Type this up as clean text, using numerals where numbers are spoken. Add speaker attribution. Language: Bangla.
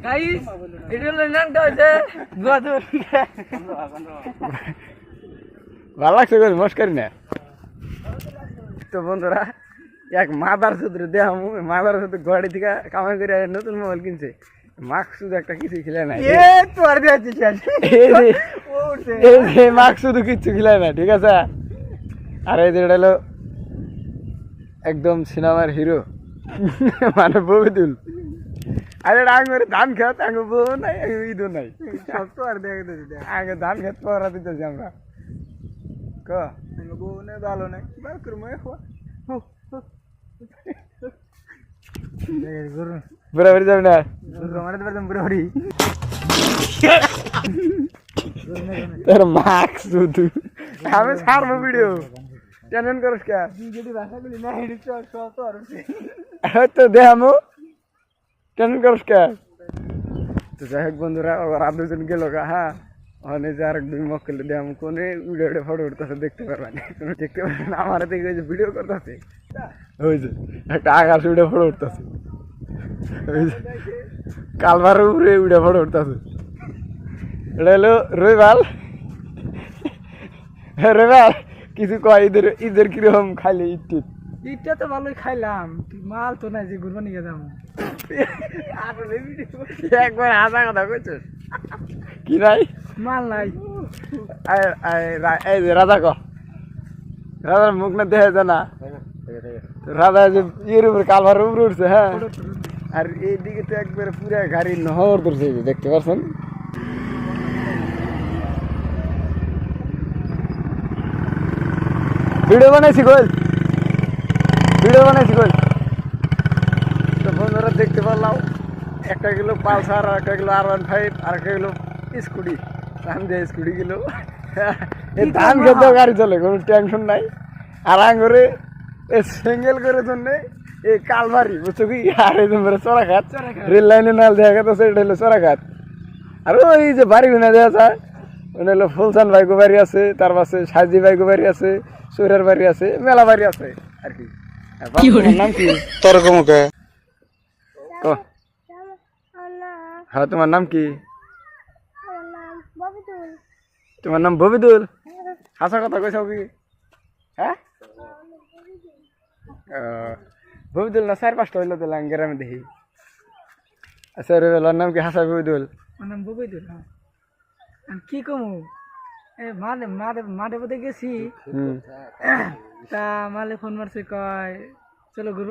Speaker 1: গাইস এটা হলো নামটা হচ্ছে গোয়াদুর
Speaker 2: ভালো লাগছে গো মস্কারি না তো বন্ধুরা এক মাদার সূত্রে দেখামু মাদার সূত্রে গাড়ি থেকে কামাই করে নতুন মোবাইল কিনছে মাস্ক শুধু একটা কিছু খিলে নাই
Speaker 1: তো আর দিয়েছিস
Speaker 2: এই মাস্ক শুধু কিচ্ছু খিলে না ঠিক আছে আর এই যে এটা হলো একদম সিনেমার হিরো মানে ববিদুল আরে আঙুরে ধান খেত আঙু বউ নাই ঈদও নাই
Speaker 1: সব তো আর দেখে দিতে
Speaker 2: আগে ধান খেত পড়া দিতেছি আমরা ক
Speaker 1: বউ নেই ভালো নেই বার করবো
Speaker 2: বরাবরি যাবি না
Speaker 1: মারাতে পারতাম বুড়ি
Speaker 2: তোর মাস্ক শুধু আমি ছাড়বো ভিডিও টেনশন করিস কে
Speaker 1: যদি ভাষা গুলি না হেঁটে সব তো আর
Speaker 2: তো দেখামু টেনশন করিস কে তো যাই হোক বন্ধুরা আবার আর দুজন গেল গা হ্যাঁ ওখানে যে আর দুই মক করলে দেখামু কোনে ভিডিও ফটো উঠতেছে দেখতে পারবেন তুমি দেখতে পারবেন আমার দেখে ওই যে ভিডিও করতেছে ওই যে একটা আকাশ উঠে ফটো উঠতেছে ওই যে কালভারের উপরে উঠে ফটো উঠতেছে এটা হলো রবিবার রবিবার কিছু কয় ঈদের ঈদের কিরকম খাইলে ঈদ টিপ
Speaker 1: ইটটা তো ভালোই খাইলাম মাল তো নাই যে ঘুরবো নিয়ে যাবো
Speaker 2: একবার হাসা কথা কইছিস কি নাই
Speaker 1: মাল নাই
Speaker 2: এই যে রাজা ক রাজার মুখ না দেখা যায় না রাজা যে ইয়ের উপরে কালভারের উপরে উঠছে হ্যাঁ আর এইদিকে তো একবারে পুরা গাড়ি নহর ধরছে দেখতে পাচ্ছেন ভিডিও বানাইছি কই ভিডিও বানাইছি কই তো বন্ধুরা দেখতে পারলাম একটা কিলো পালসার আর একটা কিলো R15 আর একটা কিলো স্কুটি ধান দিয়ে স্কুটি কিলো এই ধান খেতে গাড়ি চলে কোনো টেনশন নাই আর আঙরে সিঙ্গেল করে জন্যে এই কালভারি বুঝছো কি আর এই যে চড়াঘাট রেল লাইনে নাল দেখা গেছে এটা হলো চড়াঘাট আর ওই যে বাড়ি গুনা দেওয়া যায় ওটা হলো ফুলসান ভাইগো বাড়ি আছে তার পাশে সাজি ভাইগো বাড়ি আছে সৈরার বাড়ি আছে মেলা বাড়ি আছে আর কি নাম কি তোর কমকে হ্যাঁ তোমার নাম কি তোমার নাম ববিদুল হাসা কথা কইছাও কি হ্যাঁ ববিদুল না 4-5টা হইলো তো গ্রামে দেখি আচ্ছা রেবেলার নাম কি হাসা ববিদুল
Speaker 1: নাম ববিদুল কি কমু মাঠে পথে গেছি তা মালে ফোন মারছে কয় চলো ঘুরবো